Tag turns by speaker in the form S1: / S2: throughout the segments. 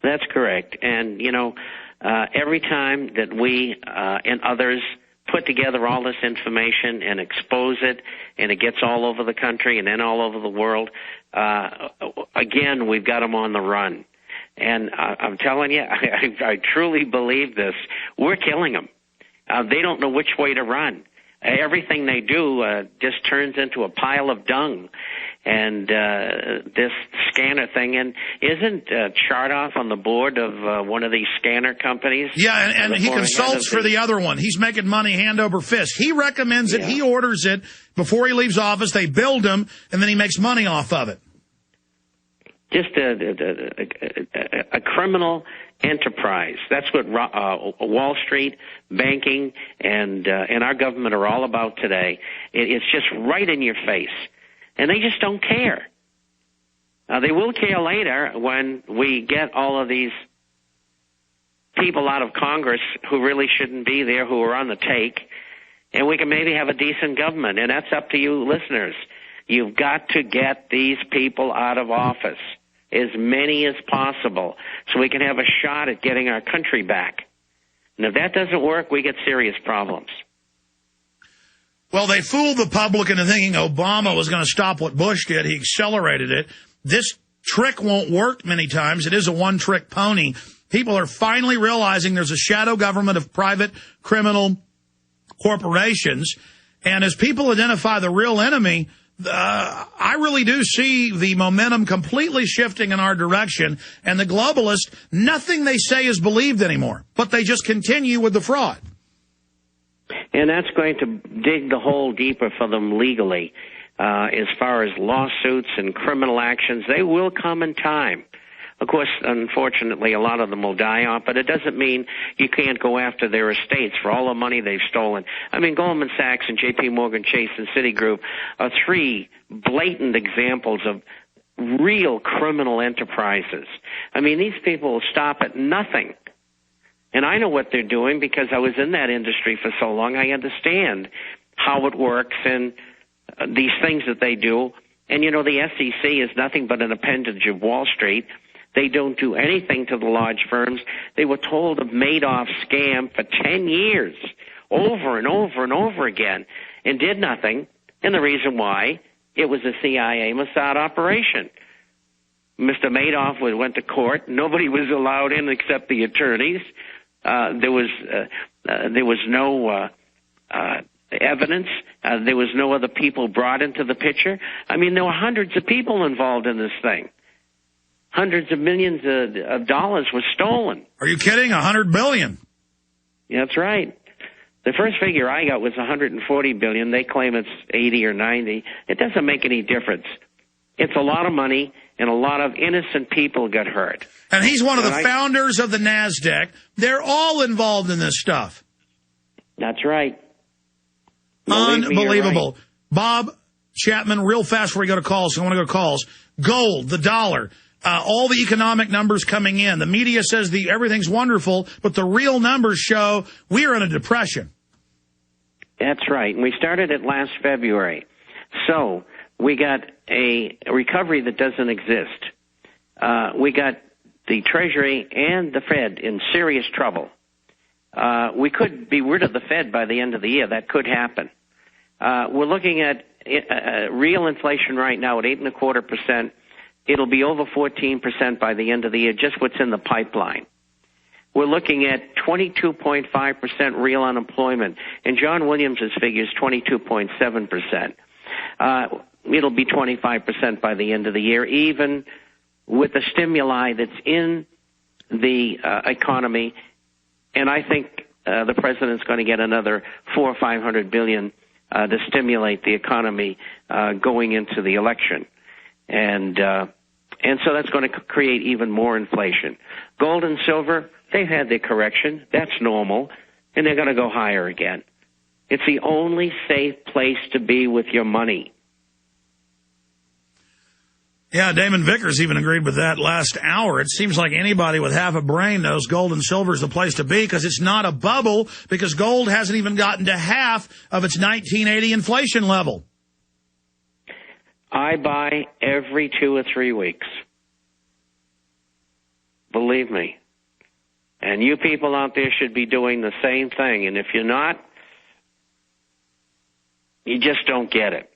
S1: That's correct. And, every time that we and others put together all this information and expose it, and it gets all over the country and then all over the world, again, we've got them on the run. And I'm telling you, I truly believe this. We're killing them. They don't know which way to run. Everything they do just turns into a pile of dung. And this scanner thing, and isn't Chartoff on the board of one of these scanner companies?
S2: Yeah, and he consults for the other one. He's making money hand over fist. He recommends it. He orders it before he leaves office. They build him, and then he makes money off of it. Just
S1: a criminal enterprise. That's what Wall Street, banking, and our government are all about today. It's just right in your face. And they just don't care. They will care later when we get all of these people out of Congress who really shouldn't be there, who are on the take, and we can maybe have a decent government. And that's up to you listeners. You've got to get these people out of office, as many as possible, so we can have a shot at getting our country back. And if that doesn't work, we get serious problems.
S2: Well, they fooled the public into thinking Obama was going to stop what Bush did. He accelerated it. This trick won't work many times. It is a one-trick pony. People are finally realizing there's a shadow government of private criminal corporations. And as people identify the real enemy, I really do see the momentum completely shifting in our direction. And the globalists, nothing they say is believed anymore, but they just continue with the fraud.
S1: And that's going to dig the hole deeper for them legally. As far as lawsuits and criminal actions, they will come in time. Of course, unfortunately, a lot of them will die off, but it doesn't mean you can't go after their estates for all the money they've stolen. I mean, Goldman Sachs and J.P. Morgan Chase and Citigroup are three blatant examples of real criminal enterprises. I mean, these people will stop at nothing. And I know what they're doing because I was in that industry for so long. I understand how it works and these things that they do. And, the SEC is nothing but an appendage of Wall Street. They don't do anything to the large firms. They were told of Madoff's scam for 10 years, over and over and over again, and did nothing. And the reason why, it was a CIA Mossad operation. Mr. Madoff went to court. Nobody was allowed in except the attorneys. There was no evidence. There was no other people brought into the picture. I mean, there were hundreds of people involved in this thing. Hundreds of millions of dollars were stolen.
S2: Are you kidding? $100 billion.
S1: Yeah, that's right. The first figure I got was $140 billion. They claim it's 80 or 90. It doesn't make any difference. It's a lot of money, and a lot of innocent people got hurt.
S2: And he's one of the founders of the NASDAQ. They're all involved in this stuff.
S1: That's right.
S2: Unbelievable.
S1: Right.
S2: Bob Chapman, real fast before we go to calls. I want to go to calls. Gold, the dollar, all the economic numbers coming in. The media says everything's wonderful, but the real numbers show we are in a depression.
S1: That's right. And we started it last February. So we got a recovery that doesn't exist. We got the Treasury and the Fed in serious trouble. We could be rid of the Fed by the end of the year. That could happen. We're looking at real inflation right now at 8.25%. It'll be over 14% by the end of the year, just what's in the pipeline. We're looking at 22.5% real unemployment, and John Williams' figure is 22.7%. It'll be 25% by the end of the year, even with the stimuli that's in the economy. And I think the president's going to get another $400 or $500 billion to stimulate the economy going into the election. And so that's going to create even more inflation. Gold and silver, they've had their correction. That's normal. And they're going to go higher again. It's the only safe place to be with your money.
S2: Yeah, Damon Vickers even agreed with that last hour. It seems like anybody with half a brain knows gold and silver is the place to be because it's not a bubble, because gold hasn't even gotten to half of its 1980 inflation level. I
S1: buy every 2 or 3 weeks. Believe believe me. And you people out there should be doing the same thing. And if you're not, you just don't get it.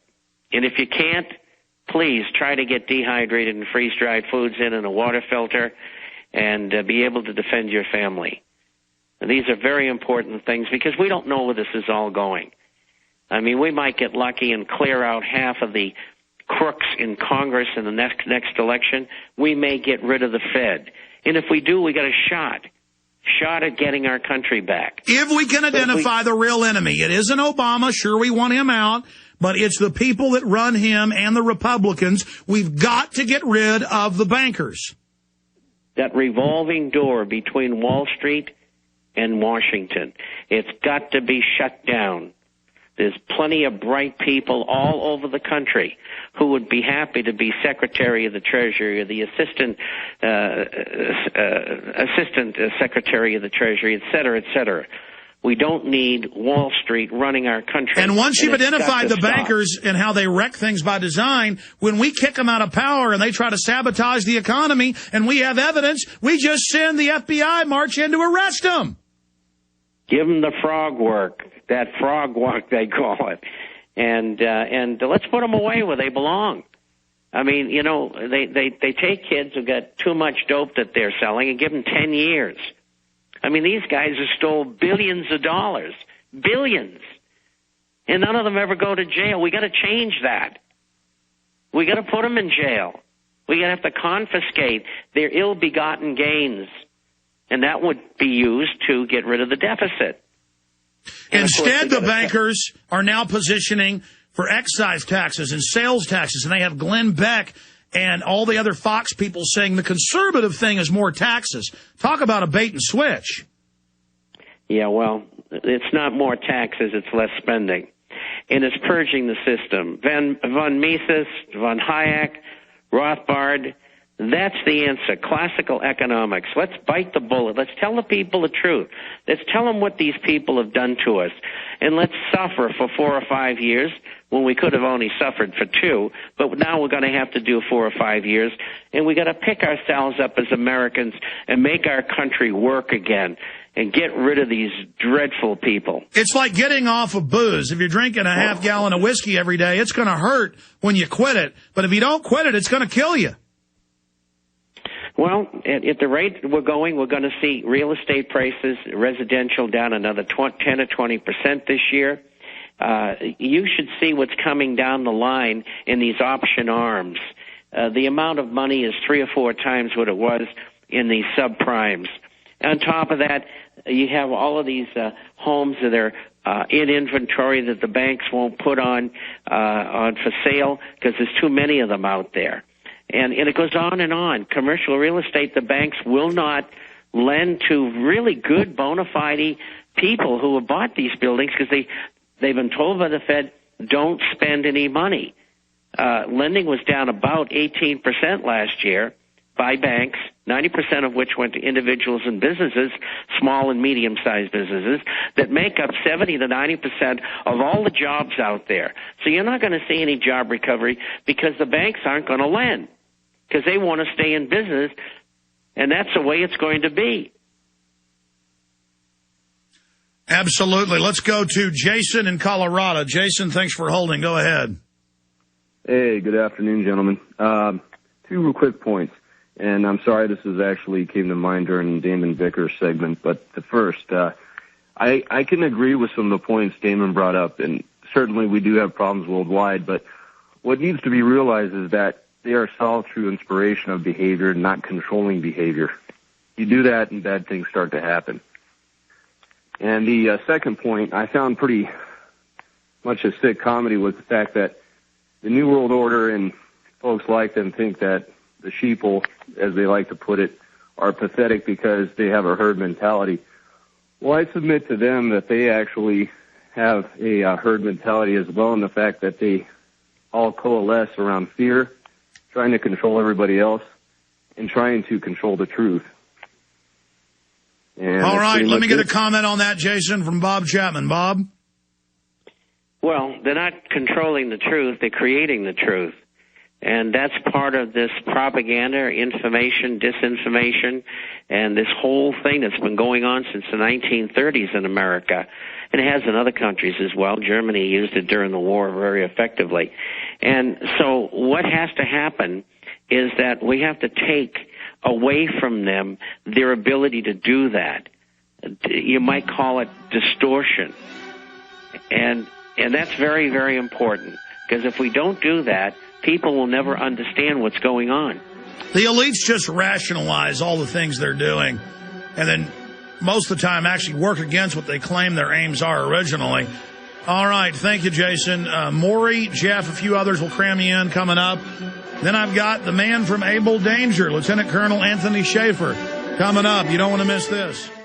S1: And if you can't, please try to get dehydrated and freeze-dried foods in a water filter and be able to defend your family. And these are very important things because we don't know where this is all going. I mean, we might get lucky and clear out half of the crooks in Congress in the next election. We may get rid of the Fed. And if we do, we got a shot at getting our country back.
S2: If we can identify the real enemy, it isn't Obama. Sure, we want him out, but it's the people that run him and the Republicans. We've got to get rid of the bankers.
S1: That revolving door between Wall Street and Washington, it's got to be shut down. There's plenty of bright people all over the country who would be happy to be Secretary of the Treasury or the Assistant Secretary of the Treasury, et cetera, et cetera. We don't need Wall Street running our country.
S2: And once you've identified the bankers and how they wreck things by design, when we kick them out of power and they try to sabotage the economy and we have evidence, we just send the FBI march in to arrest them.
S1: Give them the frog work, that frog walk they call it, and let's put them away where they belong. I mean, you know, they take kids who got too much dope that they're selling and give them 10 years. I mean, these guys have stole billions of dollars, billions, and none of them ever go to jail. We got to change that. We got to put them in jail. We got to have to confiscate their ill-begotten gains. And that would be used to get rid of the deficit.
S2: Instead, the bankers are now positioning for excise taxes and sales taxes, and they have Glenn Beck and all the other Fox people saying the conservative thing is more taxes. Talk about a bait and switch. Yeah, well, it's not more taxes, it's less spending. And it's purging the system. Von Mises, von Hayek, Rothbard, that's the answer. Classical economics. Let's bite the bullet. Let's tell the people the truth. Let's tell them what these people have done to us. And let's suffer for 4 or 5 years when we could have only suffered for 2. But now we're going to have to do 4 or 5 years. And we got to pick ourselves up as Americans and make our country work again and get rid of these dreadful people. It's like getting off of booze. If you're drinking a half gallon of whiskey every day, it's going to hurt when you quit it. But if you don't quit it, it's going to kill you. Well, at the rate we're going to see real estate prices, residential, down another 10 to 20% this year. You should see what's coming down the line in these option arms. The amount of money is 3 or 4 times what it was in the subprimes. On top of that, you have all of these homes that are in inventory that the banks won't put on for sale because there's too many of them out there. And it goes on and on. Commercial real estate, the banks will not lend to really good bona fide people who have bought these buildings because they've been told by the Fed, don't spend any money. Lending was down about 18% last year by banks, 90% of which went to individuals and businesses, small and medium-sized businesses, that make up 70 to 90% of all the jobs out there. So you're not going to see any job recovery because the banks aren't going to lend, because they want to stay in business, and that's the way it's going to be. Absolutely. Let's go to Jason in Colorado. Jason, thanks for holding. Go ahead.
S3: Hey, good afternoon, gentlemen. 2 real quick points, and I'm sorry this actually came to mind during Damon Vickers' segment, but the first, I can agree with some of the points Damon brought up, and certainly we do have problems worldwide, but what needs to be realized is that they are solved through inspiration of behavior, not controlling behavior. You do that and bad things start to happen. And the second point I found pretty much a sick comedy was the fact that the New World Order and folks like them think that the sheeple, as they like to put it, are pathetic because they have a herd mentality. Well, I submit to them that they actually have a herd mentality as well, in the fact that they all coalesce around fear, trying to control everybody else, and trying to control the truth. And all right, let me get a comment on that, Jason, from Bob Chapman. Bob? Well, they're not controlling the truth, they're creating the truth.
S1: And that's part of this propaganda, information, disinformation, and this whole thing that's been going on since the 1930s in America. And it has in other countries as well. Germany used it during the war very effectively. And so what has to happen is that we have to take away from them their ability to do that. You might call it distortion. And that's very, very important, because if we don't do that, people will never understand what's going on.
S2: The elites just rationalize all the things they're doing, and then most of the time actually work against what they claim their aims are originally. All right, thank you, Jason. Maury, Jeff, a few others will cram you in coming up. Then I've got the man from Able Danger, Lieutenant Colonel Anthony Schaefer, coming up. You don't want to miss this.